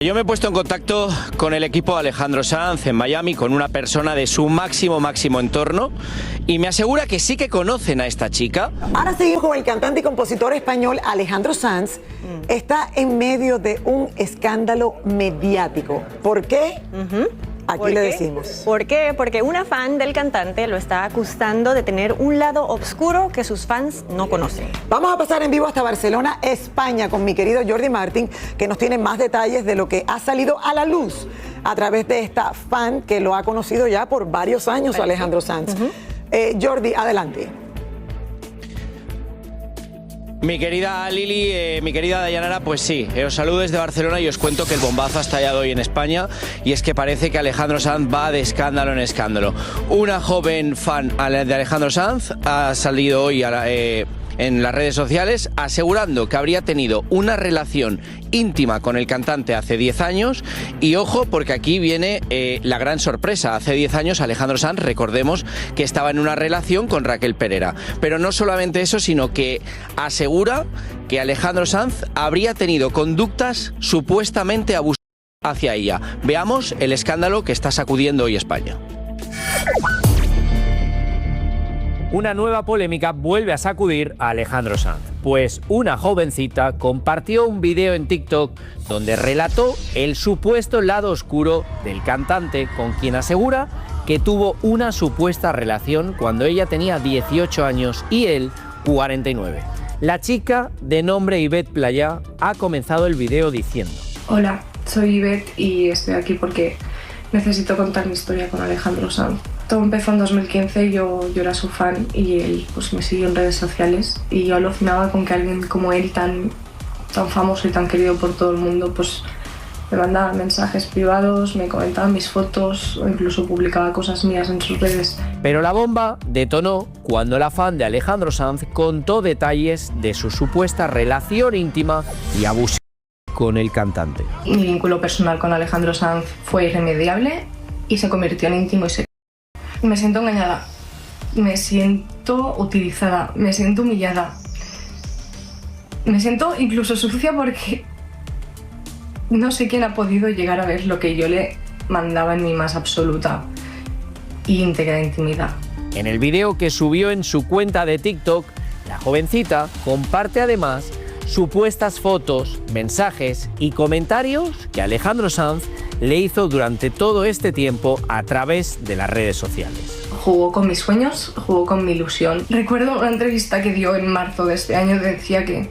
Yo me he puesto en contacto con el equipo de Alejandro Sanz en Miami, con una persona de su máximo entorno, y me asegura que sí que conocen a esta chica. Ahora seguimos con el cantante y compositor español Alejandro Sanz. Está en medio de un escándalo mediático. ¿Por qué? Aquí le decimos. ¿Por qué? Porque una fan del cantante lo está acusando de tener un lado oscuro que sus fans no conocen. Vamos a pasar en vivo hasta Barcelona, España, con mi querido Jordi Martín, que nos tiene más detalles de lo que ha salido a la luz a través de esta fan que lo ha conocido ya por varios años, Alejandro Sanz. Jordi, adelante. Mi querida Lili, mi querida Dayanara, pues sí, os saludo desde Barcelona y os cuento que el bombazo ha estallado hoy en España, y es que parece que Alejandro Sanz va de escándalo en escándalo. Una joven fan de Alejandro Sanz ha salido hoy en las redes sociales asegurando que habría tenido una relación íntima con el cantante hace 10 años, y ojo, porque aquí viene la gran sorpresa. Hace 10 años Alejandro Sanz, recordemos que estaba en una relación con Raquel Perera, pero no solamente eso, sino que asegura que Alejandro Sanz habría tenido conductas supuestamente abusivas hacia ella. Veamos el escándalo que está sacudiendo hoy España. Una nueva polémica vuelve a sacudir a Alejandro Sanz, pues una jovencita compartió un video en TikTok donde relató el supuesto lado oscuro del cantante, con quien asegura que tuvo una supuesta relación cuando ella tenía 18 años y él 49. La chica, de nombre Ivette Playa, ha comenzado el video diciendo: Hola, soy Ivette y estoy aquí porque necesito contar mi historia con Alejandro Sanz. Todo empezó en 2015, yo era su fan y él pues me siguió en redes sociales, y yo alucinaba con que alguien como él, tan famoso y tan querido por todo el mundo, pues me mandaba mensajes privados, me comentaba mis fotos o incluso publicaba cosas mías en sus redes. Pero la bomba detonó cuando la fan de Alejandro Sanz contó detalles de su supuesta relación íntima y abusiva con el cantante. Mi vínculo personal con Alejandro Sanz fue irremediable y se convirtió en íntimo y secreto. Me siento engañada, me siento utilizada, me siento humillada, me siento incluso sucia porque no sé quién ha podido llegar a ver lo que yo le mandaba en mi más absoluta e íntegra intimidad. En el video que subió en su cuenta de TikTok, la jovencita comparte además supuestas fotos, mensajes y comentarios que Alejandro Sanz le hizo durante todo este tiempo a través de las redes sociales. Jugó con mis sueños, jugó con mi ilusión. Recuerdo una entrevista que dio en marzo de este año, decía que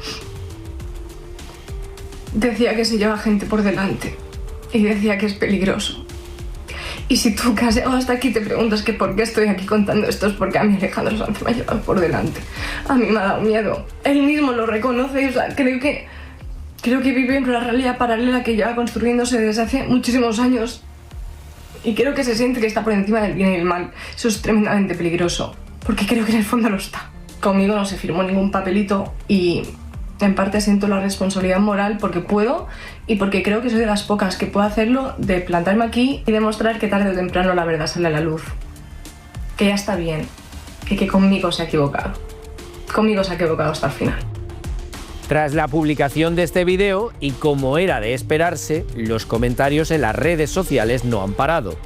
se lleva gente por delante y decía que es peligroso. Y si tú que has llegado hasta aquí te preguntas que por qué estoy aquí contando esto, es porque a mí Alejandro Sanz me ha llevado por delante. A mí me ha dado miedo. Él mismo lo reconoce, o sea, creo que vive en una realidad paralela que lleva construyéndose desde hace muchísimos años. Y creo que se siente que está por encima del bien y del mal. Eso es tremendamente peligroso, porque creo que en el fondo lo está. Conmigo no se firmó ningún papelito y en parte siento la responsabilidad moral porque puedo y porque creo que soy de las pocas que puedo hacerlo, de plantarme aquí y demostrar que tarde o temprano la verdad sale a la luz. Que ya está bien y que conmigo se ha equivocado. Conmigo se ha equivocado hasta el final. Tras la publicación de este video, y como era de esperarse, los comentarios en las redes sociales no han parado.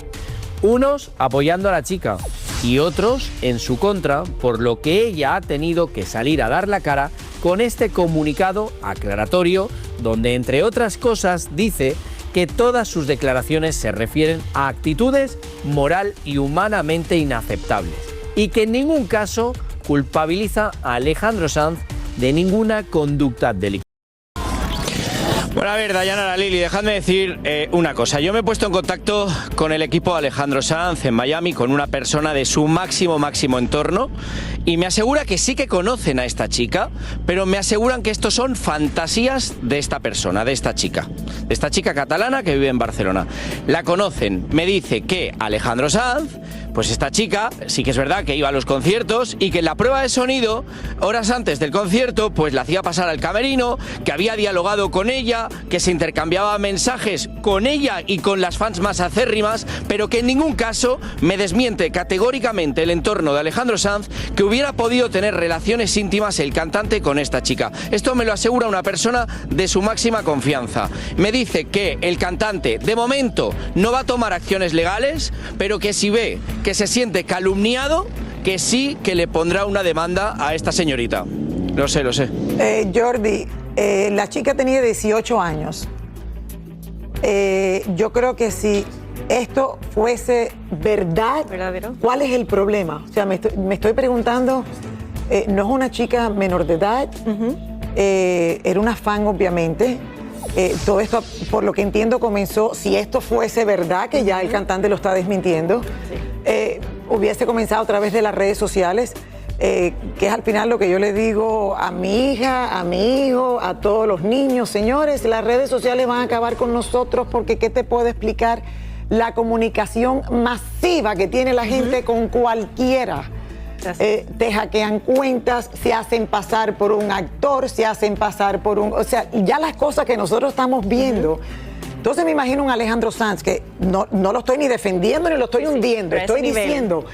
Unos apoyando a la chica y otros en su contra, por lo que ella ha tenido que salir a dar la cara con este comunicado aclaratorio, donde entre otras cosas dice que todas sus declaraciones se refieren a actitudes moral y humanamente inaceptables, y que en ningún caso culpabiliza a Alejandro Sanz de ninguna conducta delictiva. Bueno, a ver, Dayanara, Lili, dejadme decir una cosa. Yo me he puesto en contacto con el equipo de Alejandro Sanz en Miami, con una persona de su máximo entorno, y me asegura que sí que conocen a esta chica, pero me aseguran que estos son fantasías de esta persona, de esta chica catalana que vive en Barcelona. La conocen. Me dice que Alejandro Sanz Pues esta chica sí que es verdad que iba a los conciertos y que en la prueba de sonido, horas antes del concierto, pues la hacía pasar al camerino, que había dialogado con ella, que se intercambiaba mensajes con ella y con las fans más acérrimas, pero que en ningún caso me desmiente categóricamente el entorno de Alejandro Sanz que hubiera podido tener relaciones íntimas el cantante con esta chica. Esto me lo asegura una persona de su máxima confianza. Me dice que el cantante de momento no va a tomar acciones legales, pero que si ve que se siente calumniado, que sí que le pondrá una demanda a esta señorita. Lo sé, lo sé. Jordi, la chica tenía 18 años. Yo creo que si esto fuese verdad, ¿verdadero? ¿Cuál es el problema? O sea, me estoy preguntando, no es una chica menor de edad, era una fan obviamente. Todo esto, por lo que entiendo, comenzó, si esto fuese verdad, que ya el cantante lo está desmintiendo, hubiese comenzado a través de las redes sociales, que es al final lo que yo le digo a mi hija, a mi hijo, a todos los niños. Señores, las redes sociales van a acabar con nosotros porque ¿qué te puedo explicar? La comunicación masiva que tiene la gente con cualquiera. Te hackean cuentas, se hacen pasar por un actor, se hacen pasar por un... O sea, ya las cosas que nosotros estamos viendo. Entonces me imagino un Alejandro Sanz, que no lo estoy ni defendiendo ni lo estoy hundiendo, estoy diciendo,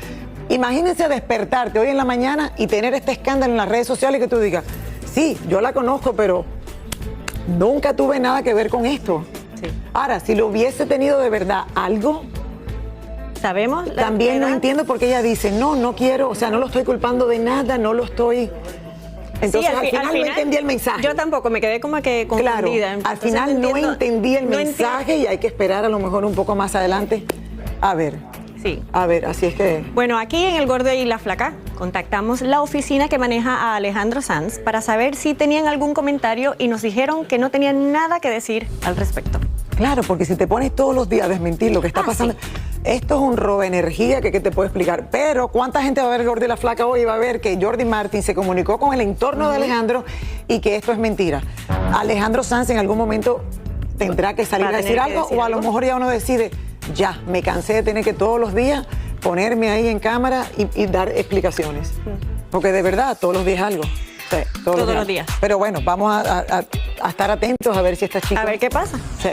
imagínense despertarte hoy en la mañana y tener este escándalo en las redes sociales y que tú digas, sí, yo la conozco, pero nunca tuve nada que ver con esto. Ahora, si lo hubiese tenido de verdad algo... ¿Sabemos? También no entiendo por qué ella dice, no quiero, o sea, no lo estoy culpando de nada, no lo estoy... Entonces, al final no entendí el mensaje. Yo tampoco, me quedé como que confundida. Claro, al final no entendí el mensaje y hay que esperar a lo mejor un poco más adelante. A ver. Sí. A ver, así es que... Bueno, aquí en El Gordo y la Flaca contactamos la oficina que maneja a Alejandro Sanz para saber si tenían algún comentario y nos dijeron que no tenían nada que decir al respecto. Claro, porque si te pones todos los días a desmentir lo que está pasando, sí. Esto es un robo de energía que te puedo explicar. Pero ¿cuánta gente va a ver El Gordo y la Flaca hoy y va a ver que Jordi Martin se comunicó con el entorno de Alejandro y que esto es mentira? Alejandro Sanz en algún momento tendrá que salir a decir algo o a lo mejor ya uno decide, ya, me cansé de tener que todos los días ponerme ahí en cámara y dar explicaciones. Porque de verdad, todos los días algo. Sí, todos los días. días. Pero bueno, vamos a estar atentos a ver si esta chica... A ver qué pasa. Sí.